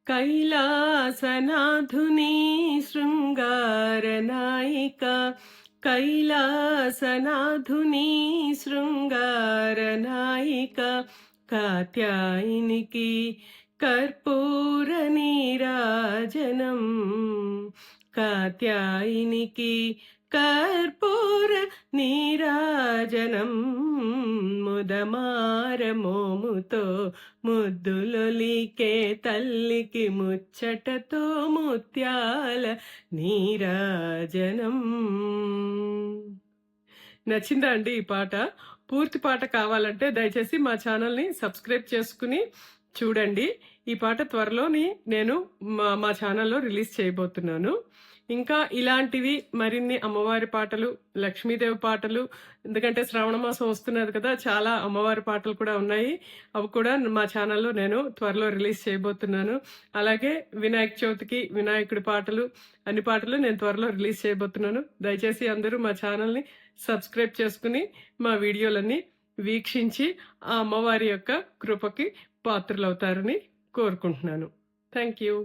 కైలాసనాథుని శృంగారనాయిక కైలాసనాథుని శృంగారనాయిక కాత్యాయనికి కర్పూర నీరాజనం కాత్యాయనికి కర్పూర నీరాజనం ముదమార మోముతో ముద్దులొలికే తల్లికి ముచ్చటతో ముత్యాల నీరాజనం. నచ్చిందా అండి ఈ పాట? పూర్తి పాట కావాలంటే దయచేసి మా ఛానల్ని సబ్స్క్రైబ్ చేసుకుని చూడండి. ఈ పాట త్వరలోని నేను మా ఛానల్లో రిలీజ్ చేయబోతున్నాను. ఇంకా ఇలాంటివి మరిన్ని అమ్మవారి పాటలు, లక్ష్మీదేవి పాటలు, ఎందుకంటే శ్రావణ మాసం వస్తున్నది కదా, చాలా అమ్మవారి పాటలు కూడా ఉన్నాయి. అవి కూడా మా ఛానల్లో నేను త్వరలో రిలీజ్ చేయబోతున్నాను. అలాగే వినాయక చవితికి వినాయకుడి పాటలు, అన్ని పాటలు నేను త్వరలో రిలీజ్ చేయబోతున్నాను. దయచేసి అందరూ మా ఛానల్ని సబ్స్క్రైబ్ చేసుకుని మా వీడియోలన్నీ వీక్షించి ఆ అమ్మవారి యొక్క కృపకి పాత్రలవుతారని కోరుకుంటున్నాను. Thank you.